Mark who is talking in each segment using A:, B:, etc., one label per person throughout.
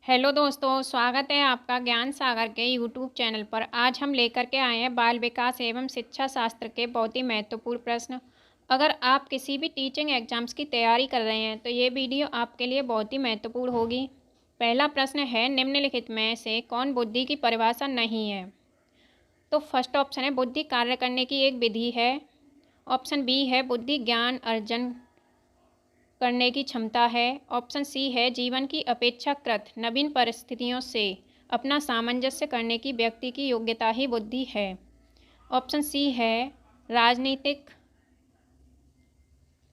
A: Hello दोस्तों, स्वागत है आपका ज्ञान सागर के यूट्यूब चैनल पर। आज हम लेकर के आए हैं बाल विकास एवं शिक्षा शास्त्र के बहुत ही महत्वपूर्ण प्रश्न। अगर आप किसी भी टीचिंग एग्जाम्स की तैयारी कर रहे हैं तो ये वीडियो आपके लिए बहुत ही महत्वपूर्ण होगी। पहला प्रश्न है, निम्नलिखित में से कौन बुद्धि की परिभाषा नहीं है? तो फर्स्ट ऑप्शन है बुद्धि कार्य करने की एक विधि है। ऑप्शन बी है बुद्धि ज्ञान अर्जन करने की क्षमता है। ऑप्शन सी है जीवन की अपेक्षाकृत नवीन परिस्थितियों से अपना सामंजस्य करने की व्यक्ति की योग्यता ही बुद्धि है। ऑप्शन सी है राजनीतिक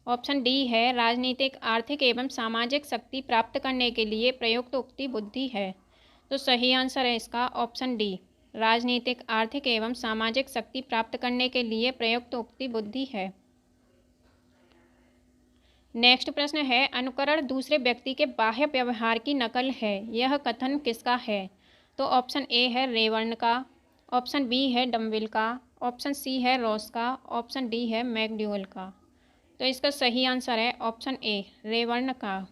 A: ऑप्शन डी है राजनीतिक आर्थिक एवं सामाजिक शक्ति प्राप्त करने के लिए प्रयुक्त उक्ति बुद्धि है। तो सही आंसर है इसका ऑप्शन डी, राजनीतिक आर्थिक एवं सामाजिक शक्ति प्राप्त करने के लिए प्रयुक्त उक्ति बुद्धि है। नेक्स्ट प्रश्न है, अनुकरण दूसरे व्यक्ति के बाह्य व्यवहार की नकल है, यह कथन किसका है? तो ऑप्शन ए है रेवर्ण का। ऑप्शन बी है डम्बिल का। ऑप्शन सी है रॉस का। ऑप्शन डी है मैकडूगल का। तो इसका सही आंसर है ऑप्शन ए, रेवर्ण का।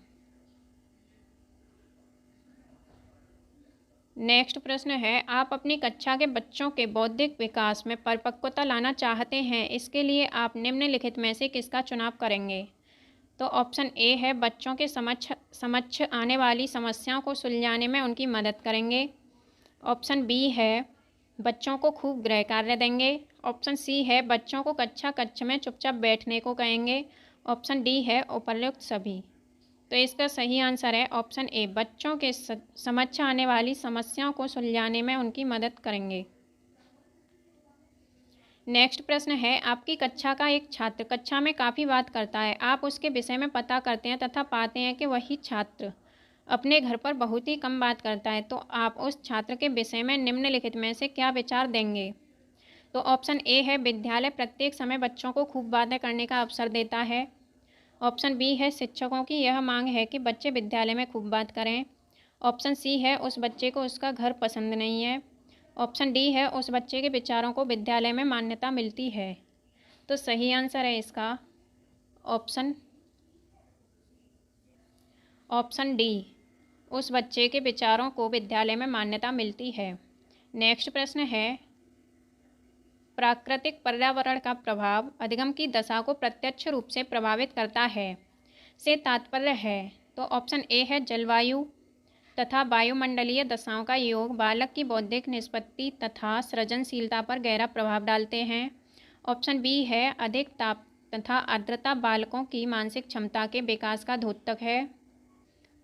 A: नेक्स्ट प्रश्न है, आप अपनी कक्षा के बच्चों के बौद्धिक विकास में परिपक्वता लाना चाहते हैं, इसके लिए आप निम्नलिखित में से किसका चुनाव करेंगे? तो ऑप्शन ए है बच्चों के समक्ष आने वाली समस्याओं को सुलझाने में उनकी मदद करेंगे। ऑप्शन बी है बच्चों को खूब गृह कार्य देंगे। ऑप्शन सी है बच्चों को कक्ष में चुपचाप बैठने को कहेंगे। ऑप्शन डी है उपर्युक्त सभी। तो इसका सही आंसर है ऑप्शन ए, बच्चों के समक्ष आने वाली समस्याओं को सुलझाने में उनकी मदद करेंगे। नेक्स्ट प्रश्न है, आपकी कक्षा का एक छात्र कक्षा में काफ़ी बात करता है, आप उसके विषय में पता करते हैं तथा पाते हैं कि वही छात्र अपने घर पर बहुत ही कम बात करता है, तो आप उस छात्र के विषय में निम्नलिखित में से क्या विचार देंगे? तो ऑप्शन ए है विद्यालय प्रत्येक समय बच्चों को खूब बातें करने का अवसर देता है। ऑप्शन बी है शिक्षकों की यह मांग है कि बच्चे विद्यालय में खूब बात करें। ऑप्शन सी है उस बच्चे को उसका घर पसंद नहीं है। ऑप्शन डी है उस बच्चे के विचारों को विद्यालय में मान्यता मिलती है। तो सही आंसर है इसका ऑप्शन डी, उस बच्चे के विचारों को विद्यालय में मान्यता मिलती है। नेक्स्ट प्रश्न है, प्राकृतिक पर्यावरण का प्रभाव अधिगम की दशा को प्रत्यक्ष रूप से प्रभावित करता है से तात्पर्य है? तो ऑप्शन ए है जलवायु तथा वायुमंडलीय दशाओं का योग बालक की बौद्धिक निष्पत्ति तथा सृजनशीलता पर गहरा प्रभाव डालते हैं। ऑप्शन बी है अधिक ताप तथा आर्द्रता बालकों की मानसिक क्षमता के विकास का द्योतक है।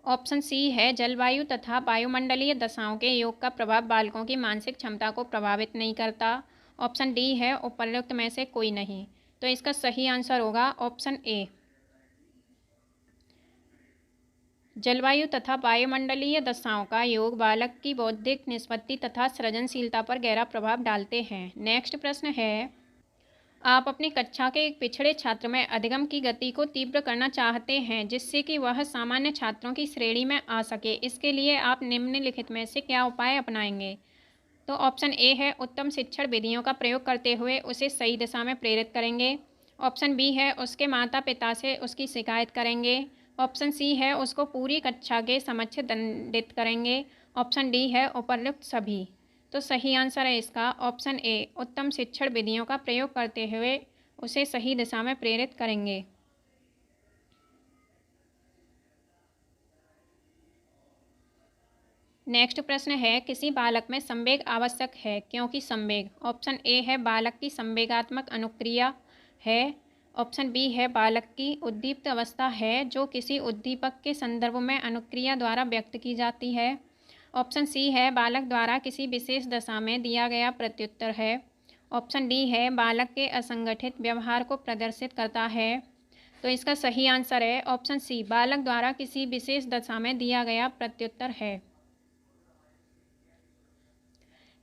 A: ऑप्शन सी है जलवायु तथा वायुमंडलीय दशाओं के योग का प्रभाव बालकों की मानसिक क्षमता को प्रभावित नहीं करता। ऑप्शन डी है उपर्युक्त में से कोई नहीं। तो इसका सही आंसर होगा ऑप्शन ए, जलवायु तथा वायुमंडलीय दशाओं का योग बालक की बौद्धिक निष्पत्ति तथा सृजनशीलता पर गहरा प्रभाव डालते हैं। नेक्स्ट प्रश्न है, आप अपनी कक्षा के एक पिछड़े छात्र में अधिगम की गति को तीव्र करना चाहते हैं जिससे कि वह सामान्य छात्रों की श्रेणी में आ सके, इसके लिए आप निम्नलिखित में से क्या उपाय अपनाएंगे? तो ऑप्शन ए है उत्तम शिक्षण विधियों का प्रयोग करते हुए उसे सही दिशा में प्रेरित करेंगे। ऑप्शन बी है उसके माता पिता से उसकी शिकायत करेंगे। ऑप्शन सी है उसको पूरी कक्षा के समक्ष दंडित करेंगे। ऑप्शन डी है उपर्युक्त सभी। तो सही आंसर है इसका ऑप्शन ए, उत्तम शिक्षण विधियों का प्रयोग करते हुए उसे सही दिशा में प्रेरित करेंगे। नेक्स्ट प्रश्न है, किसी बालक में संवेग आवश्यक है क्योंकि संवेग? ऑप्शन ए है बालक की संवेगात्मक अनुक्रिया है। ऑप्शन बी है बालक की उद्दीप्त अवस्था है जो किसी उद्दीपक के संदर्भ में अनुक्रिया द्वारा व्यक्त की जाती है। ऑप्शन सी है बालक द्वारा किसी विशेष दशा में दिया गया प्रत्युत्तर है। ऑप्शन डी है बालक के असंगठित व्यवहार को प्रदर्शित करता है। तो इसका सही आंसर है ऑप्शन सी, बालक द्वारा किसी विशेष दशा में दिया गया प्रत्युत्तर है।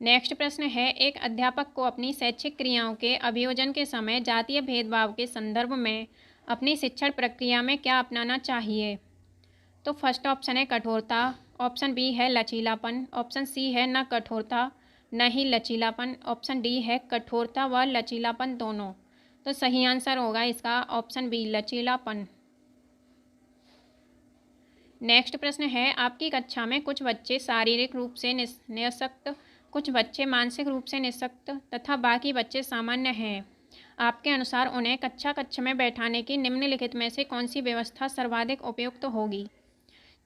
A: नेक्स्ट प्रश्न है, एक अध्यापक को अपनी शैक्षिक क्रियाओं के अभियोजन के समय जातीय भेदभाव के संदर्भ में अपनी शिक्षण प्रक्रिया में क्या अपनाना चाहिए? तो फर्स्ट ऑप्शन है कठोरता। ऑप्शन बी है लचीलापन। ऑप्शन सी है न कठोरता न ही लचीलापन। ऑप्शन डी है कठोरता व लचीलापन दोनों। तो सही आंसर होगा इसका ऑप्शन बी, लचीलापन। नेक्स्ट प्रश्न है, आपकी कक्षा में कुछ बच्चे शारीरिक रूप से निःशक्त, कुछ बच्चे मानसिक रूप से निःशक्त तथा बाकी बच्चे सामान्य हैं। आपके अनुसार उन्हें कक्षा में बैठाने की निम्नलिखित में से कौन सी व्यवस्था सर्वाधिक उपयुक्त होगी?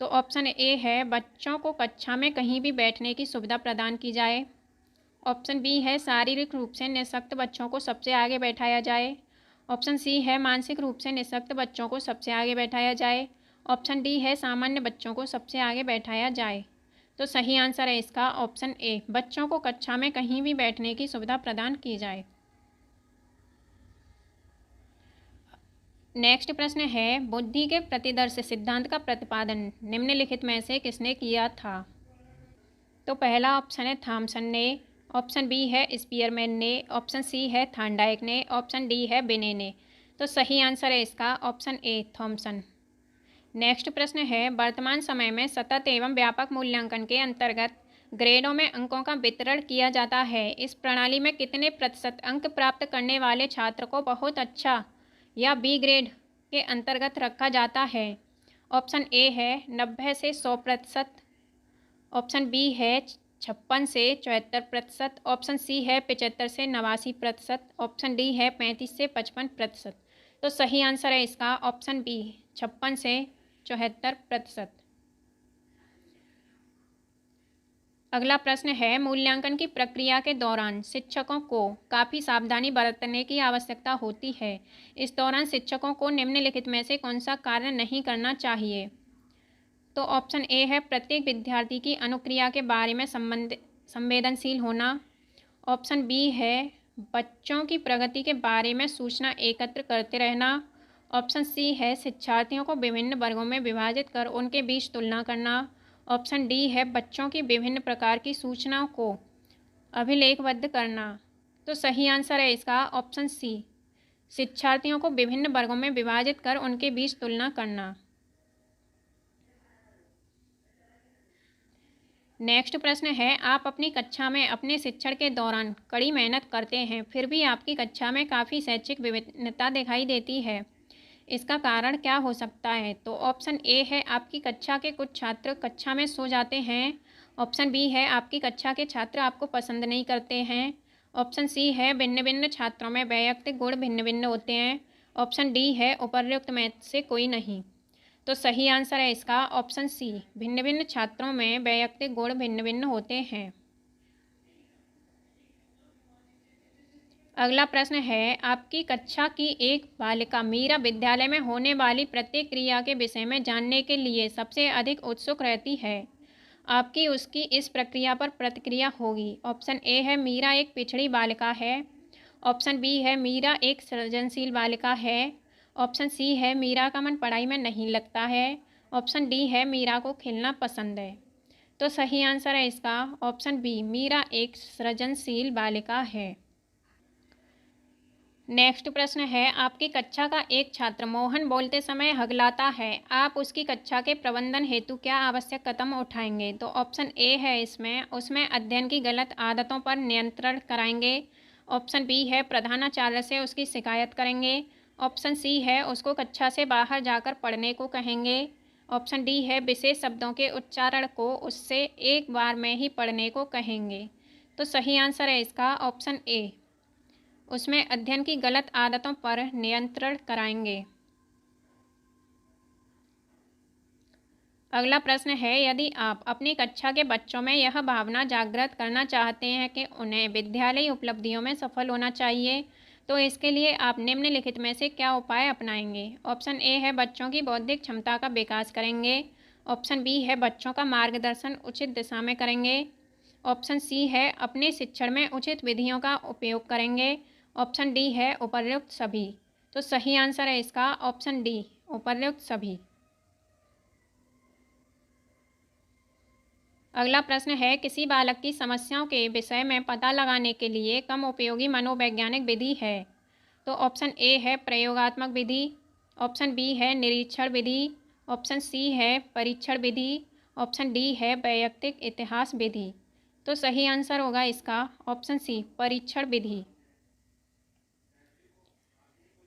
A: तो ऑप्शन ए है, बच्चों को कक्षा में कहीं भी बैठने की सुविधा प्रदान की जाए। ऑप्शन बी है, शारीरिक रूप से निःशक्त बच्चों को सबसे आगे बैठाया जाए। ऑप्शन सी है, मानसिक रूप से निःशक्त बच्चों को सबसे आगे बैठाया जाए। ऑप्शन डी है, सामान्य बच्चों को सबसे आगे बैठाया जाए। तो सही आंसर है इसका ऑप्शन ए, बच्चों को कक्षा में कहीं भी बैठने की सुविधा प्रदान की जाए। नेक्स्ट प्रश्न है, बुद्धि के प्रतिदर्श सिद्धांत का प्रतिपादन निम्नलिखित में से किसने किया था? तो पहला ऑप्शन है थॉमसन ने, ऑप्शन बी है स्पीयरमैन ने, ऑप्शन सी है थॉर्नडाइक ने, ऑप्शन डी है बिने ने। तो सही आंसर है इसका ऑप्शन ए, थॉमसन। नेक्स्ट प्रश्न है, वर्तमान समय में सतत एवं व्यापक मूल्यांकन के अंतर्गत ग्रेडों में अंकों का वितरण किया जाता है। इस प्रणाली में कितने प्रतिशत अंक प्राप्त करने वाले छात्र को बहुत अच्छा या बी ग्रेड के अंतर्गत रखा जाता है? ऑप्शन ए है 90 से 100%, ऑप्शन बी है 56 से 74%, ऑप्शन सी है 75 से 89%, ऑप्शन डी है 35 से 55%। तो सही आंसर है इसका ऑप्शन बी, 56 से 74%। अगला प्रश्न है, मूल्यांकन की प्रक्रिया के दौरान शिक्षकों को काफ़ी सावधानी बरतने की आवश्यकता होती है। इस दौरान शिक्षकों को निम्नलिखित में से कौन सा कार्य नहीं करना चाहिए? तो ऑप्शन ए है, प्रत्येक विद्यार्थी की अनुक्रिया के बारे में संवेदनशील होना। ऑप्शन बी है, बच्चों की प्रगति के बारे में सूचना एकत्र करते रहना। ऑप्शन सी है, शिक्षार्थियों को विभिन्न वर्गों में विभाजित कर उनके बीच तुलना करना। ऑप्शन डी है, बच्चों की विभिन्न प्रकार की सूचनाओं को अभिलेखबद्ध करना। तो सही आंसर है इसका ऑप्शन सी, शिक्षार्थियों को विभिन्न वर्गों में विभाजित कर उनके बीच तुलना करना। नेक्स्ट प्रश्न है, आप अपनी कक्षा में अपने शिक्षण के दौरान कड़ी मेहनत करते हैं, फिर भी आपकी कक्षा में काफ़ी शैक्षिक विभिन्नता दिखाई देती है। इसका कारण क्या हो सकता है? तो ऑप्शन ए है, आपकी कक्षा के कुछ छात्र कक्षा में सो जाते हैं। ऑप्शन बी है, आपकी कक्षा के छात्र आपको पसंद नहीं करते हैं। ऑप्शन सी है, भिन्न भिन्न छात्रों में वैयक्तिक गुण भिन्न भिन्न होते हैं। ऑप्शन डी है, उपर्युक्त में से कोई नहीं। तो सही आंसर है इसका ऑप्शन सी, भिन्न भिन्न छात्रों में वैयक्तिक गुण भिन्न भिन्न होते हैं। अगला प्रश्न है, आपकी कक्षा की एक बालिका मीरा विद्यालय में होने वाली प्रत्येक क्रिया के विषय में जानने के लिए सबसे अधिक उत्सुक रहती है। आपकी उसकी इस प्रक्रिया पर प्रतिक्रिया होगी। ऑप्शन ए है, मीरा एक पिछड़ी बालिका है। ऑप्शन बी है, मीरा एक सृजनशील बालिका है। ऑप्शन सी है, मीरा का मन पढ़ाई में नहीं लगता है। ऑप्शन डी है, मीरा को खेलना पसंद है। तो सही आंसर है इसका ऑप्शन बी, मीरा एक सृजनशील बालिका है। नेक्स्ट प्रश्न है, आपकी कक्षा का एक छात्र मोहन बोलते समय हगलाता है। आप उसकी कक्षा के प्रबंधन हेतु क्या आवश्यक कदम उठाएंगे? तो ऑप्शन ए है, उसमें अध्ययन की गलत आदतों पर नियंत्रण कराएंगे। ऑप्शन बी है, प्रधानाचार्य से उसकी शिकायत करेंगे। ऑप्शन सी है, उसको कक्षा से बाहर जाकर पढ़ने को कहेंगे। ऑप्शन डी है, विशेष शब्दों के उच्चारण को उससे एक बार में ही पढ़ने को कहेंगे। तो सही आंसर है इसका ऑप्शन ए, उसमें अध्ययन की गलत आदतों पर नियंत्रण कराएंगे। अगला प्रश्न है, यदि आप अपनी कक्षा के बच्चों में यह भावना जागृत करना चाहते हैं कि उन्हें विद्यालयी उपलब्धियों में सफल होना चाहिए, तो इसके लिए आप निम्नलिखित में से क्या उपाय अपनाएंगे? ऑप्शन ए है, बच्चों की बौद्धिक क्षमता का विकास करेंगे। ऑप्शन बी है, बच्चों का मार्गदर्शन उचित दिशा में करेंगे। ऑप्शन सी है, अपने शिक्षण में उचित विधियों का उपयोग करेंगे। ऑप्शन डी है, उपर्युक्त सभी। तो सही आंसर है इसका ऑप्शन डी, उपर्युक्त सभी। अगला प्रश्न है, किसी बालक की समस्याओं के विषय में पता लगाने के लिए कम उपयोगी मनोवैज्ञानिक विधि है? तो ऑप्शन ए है, प्रयोगात्मक विधि। ऑप्शन बी है, निरीक्षण विधि। ऑप्शन सी है, परीक्षण विधि। ऑप्शन डी है, वैयक्तिक इतिहास विधि। तो सही आंसर होगा इसका ऑप्शन सी, परीक्षण विधि।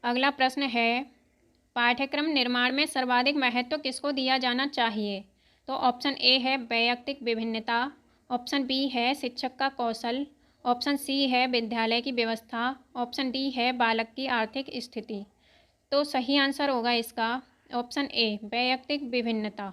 A: अगला प्रश्न है, पाठ्यक्रम निर्माण में सर्वाधिक महत्व किसको दिया जाना चाहिए? तो ऑप्शन ए है वैयक्तिक विभिन्नता, ऑप्शन बी है शिक्षक का कौशल, ऑप्शन सी है विद्यालय की व्यवस्था, ऑप्शन डी है बालक की आर्थिक स्थिति। तो सही आंसर होगा इसका ऑप्शन ए वैयक्तिक विभिन्नता।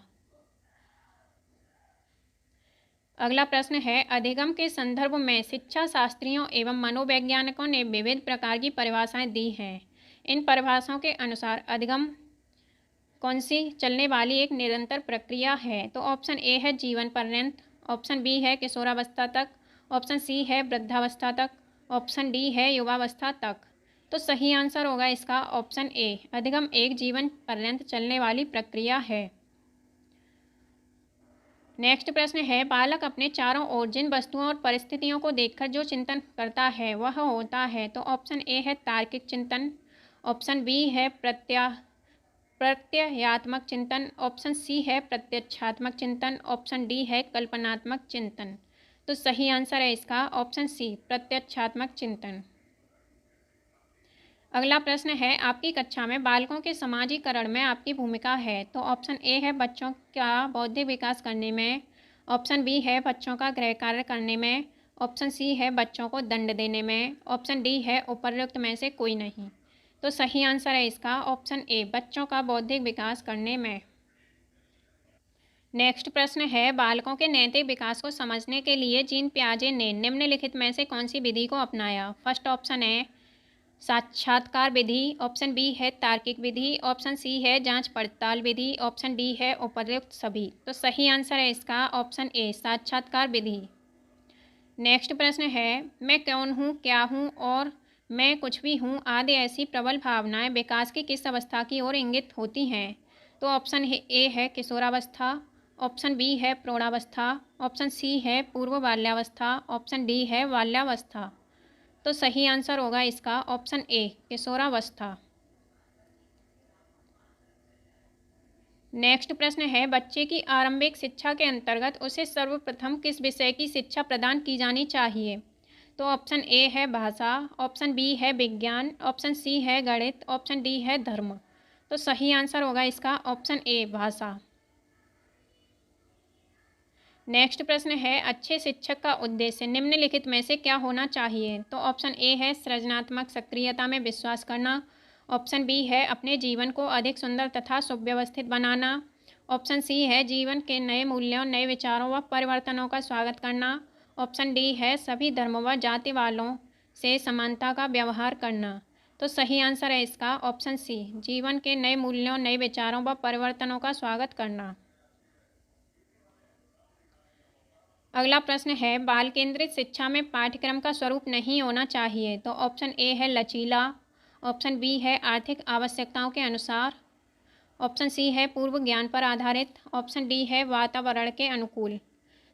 A: अगला प्रश्न है, अधिगम के संदर्भ में शिक्षा शास्त्रियों एवं मनोवैज्ञानिकों ने विविध प्रकार की परिभाषाएं दी हैं। इन परिभाषाओं के अनुसार अधिगम कौन सी चलने वाली एक निरंतर प्रक्रिया है? तो ऑप्शन ए है जीवन पर्यंत, ऑप्शन बी है किशोरावस्था तक, ऑप्शन सी है वृद्धावस्था तक, ऑप्शन डी है युवावस्था तक। तो सही आंसर होगा इसका ऑप्शन ए अधिगम एक जीवन पर्यंत चलने वाली प्रक्रिया है। नेक्स्ट प्रश्न है, बालक अपने चारों ओर जिन वस्तुओं और परिस्थितियों को देखकर जो चिंतन करता है वह होता है। तो ऑप्शन ए है तार्किक चिंतन, ऑप्शन बी है प्रत्ययात्मक चिंतन, ऑप्शन सी है प्रत्यक्षात्मक चिंतन, ऑप्शन डी है कल्पनात्मक चिंतन। तो सही आंसर है इसका ऑप्शन सी प्रत्यक्षात्मक चिंतन। अगला प्रश्न है, आपकी कक्षा में बालकों के समाजीकरण में आपकी भूमिका है। तो ऑप्शन ए है बच्चों का बौद्धिक विकास करने में, ऑप्शन बी है बच्चों का गृह कार्य करने में, ऑप्शन सी है बच्चों को दंड देने में, ऑप्शन डी है उपर्युक्त में से कोई नहीं। तो सही आंसर है इसका ऑप्शन ए बच्चों का बौद्धिक विकास करने में। नेक्स्ट प्रश्न है, बालकों के नैतिक विकास को समझने के लिए जीन पियाजे ने निम्नलिखित में से कौन सी विधि को अपनाया? फर्स्ट ऑप्शन है साक्षात्कार विधि, ऑप्शन बी है तार्किक विधि, ऑप्शन सी है जांच पड़ताल विधि, ऑप्शन डी है उपर्युक्त सभी। तो सही आंसर है इसका ऑप्शन ए साक्षात्कार विधि। नेक्स्ट प्रश्न है, मैं कौन हूँ, क्या हूँ और मैं कुछ भी हूँ आदि ऐसी प्रबल भावनाएं विकास की किस अवस्था की ओर इंगित होती हैं? तो ऑप्शन ए है किशोरावस्था, ऑप्शन बी है प्रौढ़ावस्था, ऑप्शन सी है पूर्व बाल्यावस्था, ऑप्शन डी है बाल्यावस्था। तो सही आंसर होगा इसका ऑप्शन ए किशोरावस्था। नेक्स्ट प्रश्न है, बच्चे की आरंभिक शिक्षा के अंतर्गत उसे सर्वप्रथम किस विषय की शिक्षा प्रदान की जानी चाहिए? तो ऑप्शन ए है भाषा, ऑप्शन बी है विज्ञान, ऑप्शन सी है गणित, ऑप्शन डी है धर्म। तो सही आंसर होगा इसका ऑप्शन ए भाषा। नेक्स्ट प्रश्न है, अच्छे शिक्षक का उद्देश्य निम्नलिखित में से क्या होना चाहिए? तो ऑप्शन ए है सृजनात्मक सक्रियता में विश्वास करना, ऑप्शन बी है अपने जीवन को अधिक सुंदर तथा सुव्यवस्थित बनाना, ऑप्शन सी है जीवन के नए मूल्यों, नए विचारों व परिवर्तनों का स्वागत करना, ऑप्शन डी है सभी धर्मों व जाति वालों से समानता का व्यवहार करना। तो सही आंसर है इसका ऑप्शन सी जीवन के नए मूल्यों, नए विचारों व परिवर्तनों का स्वागत करना। अगला प्रश्न है, बाल केंद्रित शिक्षा में पाठ्यक्रम का स्वरूप नहीं होना चाहिए। तो ऑप्शन ए है लचीला, ऑप्शन बी है आर्थिक आवश्यकताओं के अनुसार, ऑप्शन सी है पूर्व ज्ञान पर आधारित, ऑप्शन डी है वातावरण के अनुकूल।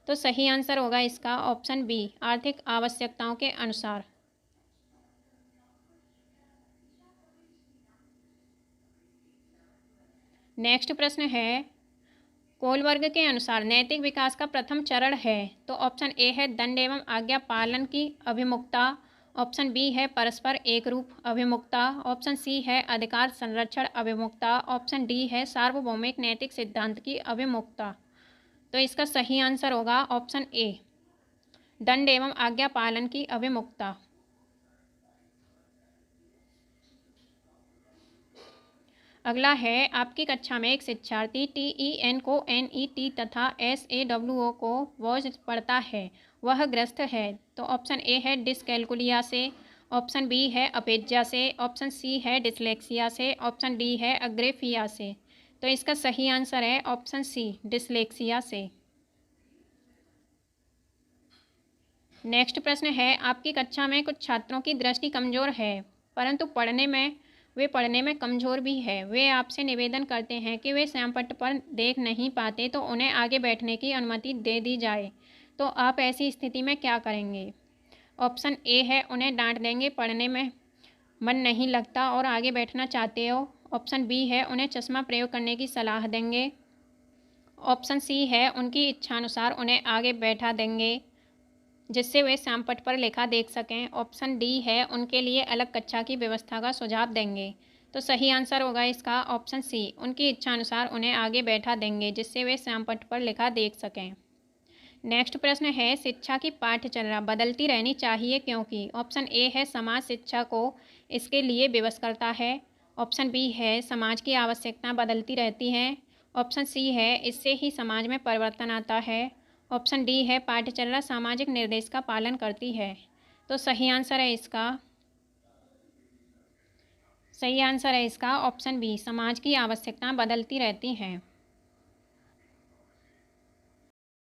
A: तो सही आंसर होगा इसका ऑप्शन बी आर्थिक आवश्यकताओं के अनुसार। नेक्स्ट प्रश्न है, कोलवर्ग के अनुसार नैतिक विकास का प्रथम चरण है। तो ऑप्शन ए है दंड एवं आज्ञा पालन की अभिमुखता, ऑप्शन बी है परस्पर एकरूप अभिमुखता, ऑप्शन सी है अधिकार संरक्षण अभिमुखता, ऑप्शन डी है सार्वभौमिक नैतिक सिद्धांत की अभिमुखता। तो इसका सही आंसर होगा ऑप्शन ए दंड एवं आज्ञा पालन की अभिमुखता। अगला है, आपकी कक्षा में एक शिक्षार्थी TEN को NET तथा SAWO को वॉज पढ़ता है, वह ग्रस्त है। तो ऑप्शन ए है डिसकैलकुलिया से, ऑप्शन बी है अपेज्या से, ऑप्शन सी है डिसलेक्सिया से, ऑप्शन डी है अग्रेफिया से। तो इसका सही आंसर है ऑप्शन सी डिसलेक्सिया से। नेक्स्ट प्रश्न है, आपकी कक्षा में कुछ छात्रों की दृष्टि कमज़ोर है परंतु वे पढ़ने में कमज़ोर भी है। वे आपसे निवेदन करते हैं कि वे श्यामपट्ट पर देख नहीं पाते तो उन्हें आगे बैठने की अनुमति दे दी जाए। तो आप ऐसी स्थिति में क्या करेंगे? ऑप्शन ए है उन्हें डांट देंगे, पढ़ने में मन नहीं लगता और आगे बैठना चाहते हो। ऑप्शन बी है उन्हें चश्मा प्रयोग करने की सलाह देंगे। ऑप्शन सी है उनकी इच्छानुसार उन्हें आगे बैठा देंगे जिससे वे श्यामपट्ट पर लेखा देख सकें। ऑप्शन डी है उनके लिए अलग कक्षा की व्यवस्था का सुझाव देंगे। तो सही आंसर होगा इसका ऑप्शन सी, उनकी इच्छा अनुसार उन्हें आगे बैठा देंगे जिससे वे श्यामपट्ट पर लिखा देख सकें। नेक्स्ट प्रश्न है, शिक्षा की पाठ्यचर्या बदलती रहनी चाहिए क्योंकि? ऑप्शन ए है समाज शिक्षा को इसके लिए विवश करता है। ऑप्शन बी है समाज की आवश्यकता बदलती रहती हैं। ऑप्शन सी है इससे ही समाज में परिवर्तन आता है। ऑप्शन डी है पाठ्यचर्या सामाजिक निर्देश का पालन करती है। तो सही आंसर है इसका ऑप्शन बी, समाज की आवश्यकता बदलती रहती हैं।